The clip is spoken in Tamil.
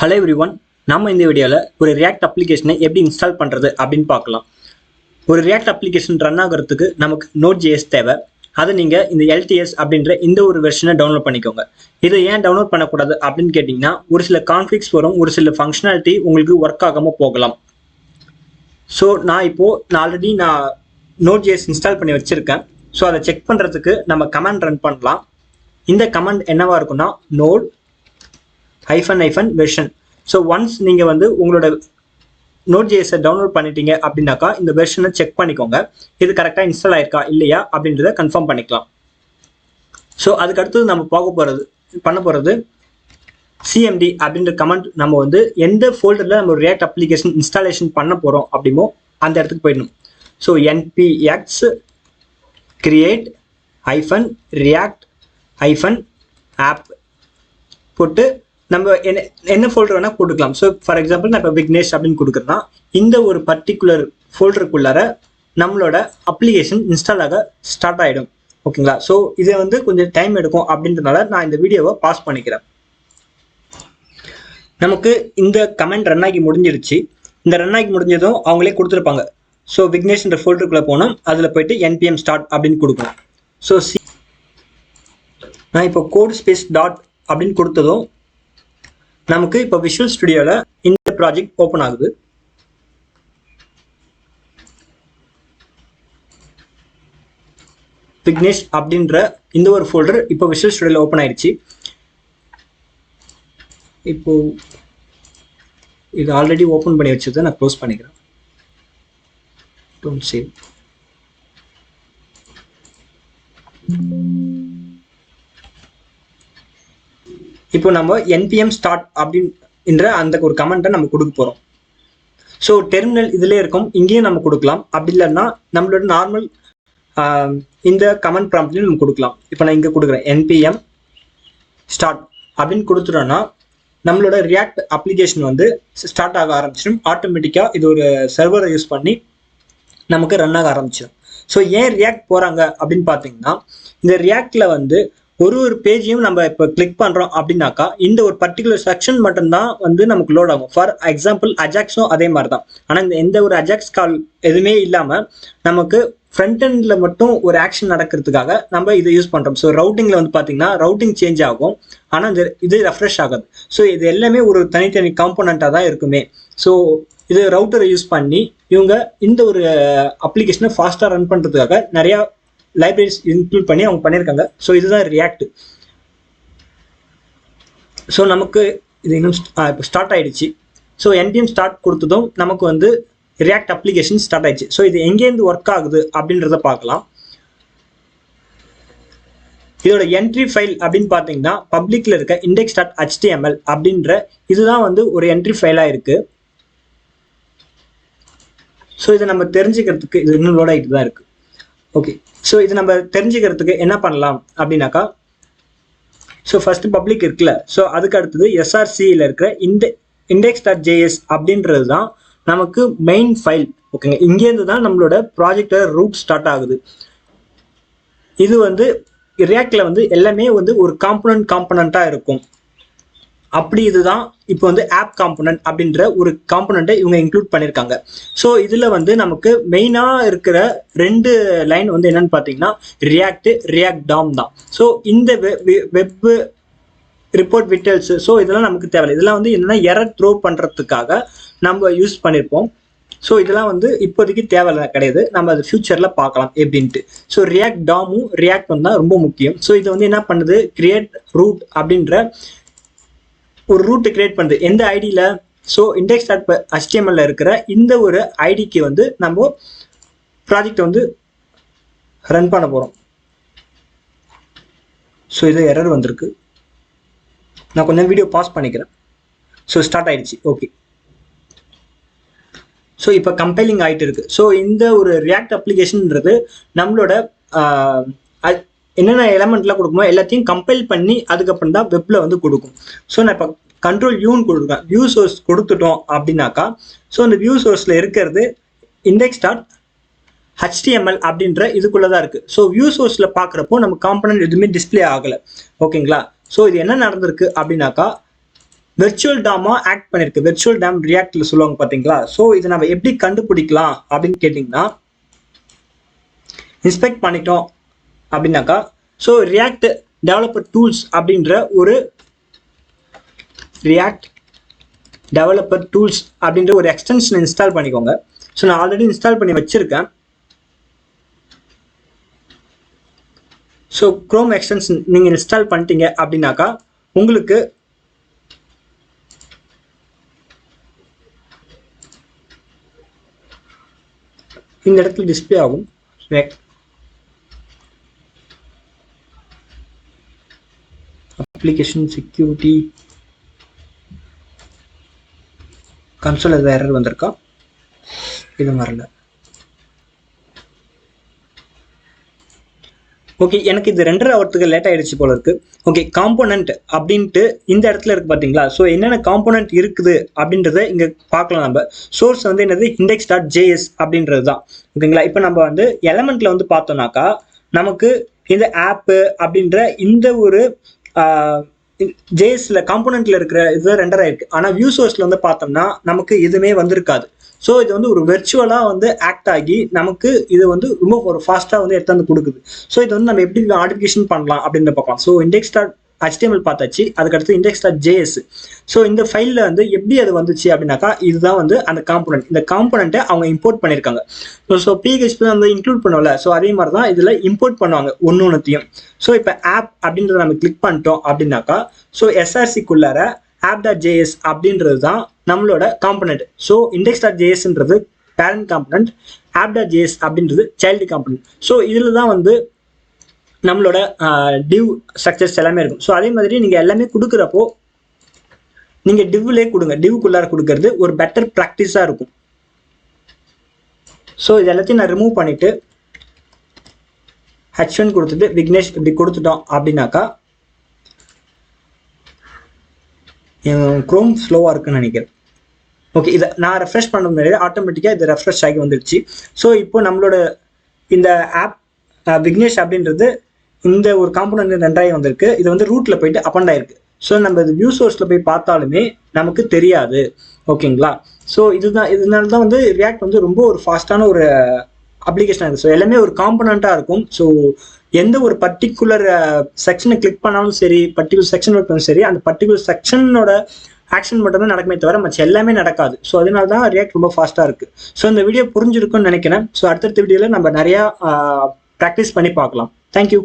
ஹலோ எவ்ரிவன், நம்ம இந்த வீடியோவில் ஒரு ரியாக்ட் அப்ளிகேஷனை எப்படி இன்ஸ்டால் பண்ணுறது அப்படின்னு பார்க்கலாம். ஒரு ரியாக்ட் அப்ளிகேஷன் ரன் ஆகிறதுக்கு நமக்கு Node.js தேவை. அதை நீங்கள் இந்த எல்டிஎஸ் அப்படின்ற இந்த ஒரு வெர்ஷனை டவுன்லோட் பண்ணிக்கோங்க. இதை ஏன் டவுன்லோட் பண்ணக்கூடாது அப்படின்னு கேட்டிங்கன்னா, ஒரு சில கான்ஃப்ளிக்ஸ் வரும், ஒரு சில ஃபங்க்ஷனாலிட்டி உங்களுக்கு ஒர்க் ஆகாமல் போகலாம். ஸோ நான் ஆல்ரெடி Node.js இன்ஸ்டால் பண்ணி வச்சுருக்கேன். ஸோ அதை செக் பண்ணுறதுக்கு நம்ம கமாண்ட் ரன் பண்ணலாம். இந்த கமாண்ட் என்னவா இருக்குன்னா node -version. ஸோ ஒன்ஸ் நீங்கள் உங்களோட Node.js டவுன்லோட் பண்ணிட்டீங்க அப்படின்னாக்கா இந்த வெர்ஷனை செக் பண்ணிக்கோங்க. இது கரெக்டாக இன்ஸ்டால் ஆயிருக்கா இல்லையா அப்படின்றத கன்ஃபார்ம் பண்ணிக்கலாம். ஸோ அதுக்கு அடுத்தது நம்ம பண்ண போகிறது cmd அப்படின்ற கமெண்ட். நம்ம எந்த ஃபோல்டரில் நம்ம ரியாக்ட் அப்ளிகேஷன் இன்ஸ்டாலேஷன் பண்ண போகிறோம் அப்படிமோ அந்த இடத்துக்கு போயிடணும். So npx create -react -app போட்டு நம்ம என்ன ஃபோல்டர் வேணால் போட்டுக்கலாம். ஸோ ஃபார் எக்ஸாம்பிள் நான் இப்போ விக்னேஷ் அப்படின்னு கொடுக்குறேன்னா இந்த ஒரு பர்டிகுலர் ஃபோல்டருக்குள்ளார நம்மளோட அப்ளிகேஷன் இன்ஸ்டால் ஆக ஸ்டார்ட் ஆகிடும். ஓகேங்களா? ஸோ இதை கொஞ்சம் டைம் எடுக்கும் அப்படின்றனால நான் இந்த வீடியோவை பாஸ் பண்ணிக்கிறேன். நமக்கு இந்த கமெண்ட் ரன் ஆகி முடிஞ்சிருச்சு. இந்த ரன் ஆகி முடிஞ்சதும் அவங்களே கொடுத்துருப்பாங்க. ஸோ விக்னேஷ்ன்ற ஃபோல்டருக்குள்ளே போனோம், அதில் போயிட்டு npm ஸ்டார்ட் அப்படின்னு கொடுக்கணும். ஸோ நான் இப்போ கோட் ஸ்பேஸ் டாட் அப்படின்னு கொடுத்ததும் நமக்கு இப்போ விஷுவல் ஸ்டுடியோவில் இந்த ப்ராஜெக்ட் ஓப்பன் ஆகுது. விக்னேஷ் அப்படின்ற இந்த ஒரு ஃபோல்டர் இப்போ விஷுவல் ஸ்டுடியோவில் ஓப்பன் ஆயிடுச்சு. இப்போ இது ஆல்ரெடி ஓப்பன் பண்ணி வச்சதை நான் க்ளோஸ் பண்ணிக்கிறேன். Don't save. இப்போ நம்ம npm ஸ்டார்ட் அப்படின்ற அந்த ஒரு கமெண்ட்டை நம்ம கொடுக்க போகிறோம். ஸோ டெர்மினல் இதிலே இருக்கும், இங்கேயும் நம்ம கொடுக்கலாம். அப்படி இல்லைன்னா நம்மளோட நார்மல் இந்த கமெண்ட் ப்ராம்ப்ட்லையும் நம்ம கொடுக்கலாம். இப்போ நான் இங்கே கொடுக்குறேன் npm ஸ்டார்ட் அப்படின்னு கொடுத்துட்டோன்னா நம்மளோட ரியாக்ட் அப்ளிகேஷன் ஸ்டார்ட் ஆக ஆரம்பிச்சிடும். ஆட்டோமேட்டிக்காக இது ஒரு சர்வரை யூஸ் பண்ணி நமக்கு ரன் ஆக ஆரம்பிச்சிடும். ஸோ ஏன் ரியாக்ட் போகிறாங்க அப்படின்னு பார்த்தீங்கன்னா, இந்த ரியாக்டில் ஒரு பேஜையும் நம்ம இப்போ கிளிக் பண்ணுறோம் அப்படின்னாக்கா இந்த ஒரு பர்டிகுலர் செக்ஷன் மட்டும்தான் நமக்கு லோட் ஆகும். ஃபார் எக்ஸாம்பிள் அஜாக்ஸும் அதே மாதிரி தான். ஆனால் இந்த எந்த ஒரு அஜாக்ஸ் கால் எதுவுமே இல்லாமல் நமக்கு ஃப்ரண்ட் எண்டில் மட்டும் ஒரு ஆக்ஷன் நடக்கிறதுக்காக நம்ம இதை யூஸ் பண்ணுறோம். ஸோ ரவுட்டிங்கில் பார்த்தீங்கன்னா ரவுட்டிங் சேஞ்ச் ஆகும், ஆனால் இது ரெஃப்ரெஷ் ஆகாது. ஸோ இது எல்லாமே ஒரு தனித்தனி காம்போனண்ட்டாக தான் இருக்குமே. ஸோ இது ரவுட்டரை யூஸ் பண்ணி இவங்க இந்த ஒரு அப்ளிகேஷனை ஃபாஸ்ட்டாக ரன் பண்ணுறதுக்காக நிறையா லைப்ரரிஸ் இன்க்ளூட் பண்ணி அவங்க பண்ணியிருக்காங்க. ஸோ இதுதான் ரியாக்ட். ஸோ நமக்கு இது இன்னும் இப்போ ஸ்டார்ட் ஆகிடுச்சு. ஸோ npm ஸ்டார்ட் கொடுத்ததும் நமக்கு ரியாக்ட் அப்ளிகேஷன் ஸ்டார்ட் ஆயிடுச்சு. ஸோ இது எங்கேருந்து ஒர்க் ஆகுது அப்படின்றத பார்க்கலாம். இதோட என்ட்ரி ஃபைல் அப்படின்னு பார்த்தீங்கன்னா பப்ளிக்ல இருக்க index.html அப்படின்ற இதுதான் ஒரு என்ட்ரி ஃபைலாக இருக்கு. ஸோ இதை நம்ம தெரிஞ்சுக்கிறதுக்கு இது இன்னும் லோட் ஆகிட்டு தான் இருக்கு. ஓகே, ஸோ இது நம்ம தெரிஞ்சுக்கிறதுக்கு என்ன பண்ணலாம் அப்படின்னாக்கா, ஸோ ஃபர்ஸ்ட் பப்ளிக் இருக்குல்ல, ஸோ அதுக்கு அடுத்தது srcயில் இருக்கிற index.js அப்படின்றது தான் நமக்கு மெயின் ஃபைல். ஓகேங்க, இங்கேருந்து தான் நம்மளோட ப்ராஜெக்டோட ரூட் ஸ்டார்ட் ஆகுது. இது ரியாக்டில் எல்லாமே ஒரு காம்பனண்ட்டாக இருக்கும். அப்படி இதுதான் இப்போ ஆப் காம்பனண்ட் அப்படின்ற ஒரு காம்பனண்ட்டை இவங்க இன்க்ளூட் பண்ணியிருக்காங்க. ஸோ இதில் நமக்கு மெயினாக இருக்கிற ரெண்டு லைன் என்னன்னு பார்த்தீங்கன்னா ரியாக்ட் டாம் தான். ஸோ இந்த வெப் ரிப்போர்ட் விட்டல்ஸ், ஸோ இதெல்லாம் நமக்கு தேவையில்லை. இதெல்லாம் என்னென்னா எரர் த்ரோ பண்ணுறதுக்காக நம்ம யூஸ் பண்ணியிருப்போம். ஸோ இதெல்லாம் இப்போதைக்கு தேவையில்லை கிடையாது, நம்ம அது ஃபியூச்சரில் பார்க்கலாம் எப்படின்ட்டு. ஸோ ரியாக்ட் டாமும் ரியாக்டும் தான் ரொம்ப முக்கியம். ஸோ இது என்ன பண்ணுது, கிரியேட் ரூட் அப்படின்ற ஒரு ரூட் கிரியேட் பண்ணுது. எந்த ஐடியில்? ஸோ index.html இருக்கிற இந்த ஒரு ஐடிக்கு நம்ம ப்ராஜெக்டை ரன் பண்ண போகிறோம். ஸோ இது எரர் வந்திருக்கு, நான் கொஞ்சம் வீடியோ பாஸ் பண்ணிக்கிறேன். ஸோ ஸ்டார்ட் ஆயிடுச்சு. ஓகே, ஸோ இப்போ கம்பைலிங் ஆகிட்டு இருக்கு. ஸோ இந்த ஒரு ரியாக்ட் அப்ளிகேஷன்ன்றது நம்மளோட என்னென்ன எலமெண்ட்லாம் கொடுக்குமோ எல்லாத்தையும் கம்பைல் பண்ணி அதுக்கப்புறம் தான் வெப்பில் கொடுக்கும். ஸோ நான் இப்போ கண்ட்ரோல் யூன்னு கொடுக்குறேன். வியூ சோர்ஸ் கொடுத்துட்டோம் அப்படின்னாக்கா, ஸோ அந்த வியூ சோர்ஸில் இருக்கிறது index.html அப்படின்ற இதுக்குள்ளே தான் இருக்குது. ஸோ வியூ சோர்ஸில் பார்க்குறப்போ நம்ம காம்பனண்ட் எதுவுமே டிஸ்பிளே ஆகலை. ஓகேங்களா? ஸோ இது என்ன நடந்திருக்கு அப்படின்னாக்கா, வெர்ச்சுவல் டாமா ஆக்ட் பண்ணிருக்கு. வெர்ச்சுவல் டாம் ரியாக்ட்ல சொல்லுவாங்க பாத்தீங்களா. ஸோ இதை நம்ம எப்படி கண்டுபிடிக்கலாம் அப்படின்னு கேட்டிங்கன்னா, இன்ஸ்பெக்ட் பண்ணிட்டோம் அப்படின்னாக்கா, ஸோ ரியாக்ட் டெவலப்பர் டூல்ஸ் அப்படின்ற ஒரு ரியாக்ட் டெவலப்பர் டூல்ஸ் அப்படின்ற ஒரு எக்ஸ்டென்ஷன் இன்ஸ்டால் பண்ணிக்கோங்க. ஸோ நான் ஆல்ரெடி இன்ஸ்டால் பண்ணி வச்சிருக்கேன். ஸோ குரோம் எக்ஸ்டென்ஷன் நீங்கள் இன்ஸ்டால் பண்ணிட்டீங்க அப்படின்னாக்கா உங்களுக்கு இந்த இடத்துல டிஸ்பிளே ஆகும். அப்ளிகேஷன் செக்யூரிட்டி கன்சோல் எதாவது எரர் வந்திருக்கா? இது வரல. ஓகே, எனக்கு இது 2.5 ஹவர்த்துக்கு லேட் ஆயிடுச்சு போல இருக்கு. ஓகே, காம்போனன்ட் அப்படின்ட்டு இந்த இடத்துல இருக்கு பாத்தீங்களா. ஸோ என்னென்ன காம்போனன்ட் இருக்குது அப்படின்றத இங்க பார்க்கலாம். நம்ம சோர்ஸ் வந்து என்னது, index.js அப்படின்றது தான். ஓகேங்களா. இப்போ நம்ம வந்து எலமெண்ட்ல வந்து பார்த்தோம்னாக்கா நமக்கு இந்த ஆப் அப்படின்ற இந்த ஒரு ஜேஎஸ்ல காம்போனன்ட்ல இருக்கிற இதுதான் ரெண்டர் ஆயிருக்கு. ஆனா வியூ சோர்ஸ்ல வந்து பார்த்தோம்னா நமக்கு எதுவுமே வந்திருக்காது. ஸோ இது வந்து ஒரு வெர்ச்சுவலா வந்து ஆக்ட் ஆகி நமக்கு இது வந்து ரொம்ப ஒரு ஃபாஸ்டா வந்து எடுத்து வந்து கொடுக்குது. ஸோ இது வந்து நம்ம எப்படி மாடிஃபிகேஷன் பண்ணலாம் அப்படின்னு பார்க்கலாம். ஸோ index.html பார்த்தாச்சு, அதுக்கடுத்து index.js. ஸோ இந்த ஃபைல்ல வந்து எப்படி அது வந்துச்சு அப்படின்னாக்கா, இதுதான் வந்து அந்த காம்போனன்ட். இந்த காம்போனன்ட்டை அவங்க இம்போர்ட் பண்ணியிருக்காங்க. ஸோ PHP வந்து இன்க்ளூட் பண்ணல. ஸோ அதே மாதிரி தான் இதில் இம்போர்ட் பண்ணுவாங்க ஒன்னொன்னுத்தையும். ஸோ இப்போ ஆப் அப்படின்றத நம்ம கிளிக் பண்ணிட்டோம் அப்படின்னாக்கா, ஸோ SRC-க்குள்ளார app.js அப்படின்றது தான் நம்மளோட காம்போனன்ட். ஸோ index.jsன்றது பேரண்ட் காம்போனன்ட், app.js அப்படின்றது சைல்டு காம்போனன்ட். ஸோ இதில் தான் வந்து நம்மளோட டிவ் ஸ்ட்ரக்சர்ஸ் எல்லாமே இருக்கும். ஸோ அதே மாதிரி நீங்கள் எல்லாமே கொடுக்குறப்போ நீங்கள் டிவ்லே கொடுங்க. டிவ்க்குள்ளார கொடுக்கறது ஒரு பெட்டர் ப்ராக்டிஸாக இருக்கும். ஸோ இது எல்லாத்தையும் நான் ரிமூவ் பண்ணிட்டு H1 கொடுத்துட்டு விக்னேஷ் இப்படி கொடுத்துட்டோம் அப்படின்னாக்கா, குரோம் ஸ்லோவாக இருக்குன்னு நினைக்கிறேன். ஓகே, இதை நான் ரெஃப்ரெஷ் பண்ண முன்னாடி ஆட்டோமேட்டிக்காக இது ரெஃப்ரெஷ் ஆகி வந்துடுச்சு. ஸோ இப்போ நம்மளோட இந்த ஆப் விக்னேஷ் அப்படின்றது இந்த ஒரு காம்போனன்ட் 2 வந்திருக்கு. இது வந்து ரூட்ல போயிட்டு அப்பண்ட் ஆயிருக்கு. ஸோ நம்ம இது வியூ சோர்ஸ்ல போய் பார்த்தாலுமே நமக்கு தெரியாது. ஓகேங்களா. ஸோ இதனால தான் வந்து ரியாக்ட் வந்து ரொம்ப ஒரு ஃபாஸ்டான ஒரு அப்ளிகேஷன் இருக்குது. ஸோ எல்லாமே ஒரு காம்போனண்ட்டாக இருக்கும். ஸோ எந்த ஒரு பர்டிகுலர் செக்ஷனை கிளிக் பண்ணாலும் சரி, பர்டிகுலர் செக்ஷன் ஒர்க் பண்ணாலும் சரி, அந்த பர்டிகுலர் செக்ஷனோட ஆக்ஷன் மட்டும் தான் நடக்குமே தவிர மற்ற எல்லாமே நடக்காது. ஸோ அதனால தான் ரியாக்ட் ரொம்ப ஃபாஸ்ட்டாக இருக்குது. ஸோ இந்த வீடியோ புரிஞ்சிருக்கும்னு நினைக்கிறேன். ஸோ அடுத்தடுத்த வீடியோவில் நம்ம நிறையா ப்ராக்டிஸ் பண்ணி பார்க்கலாம். தேங்க்யூ.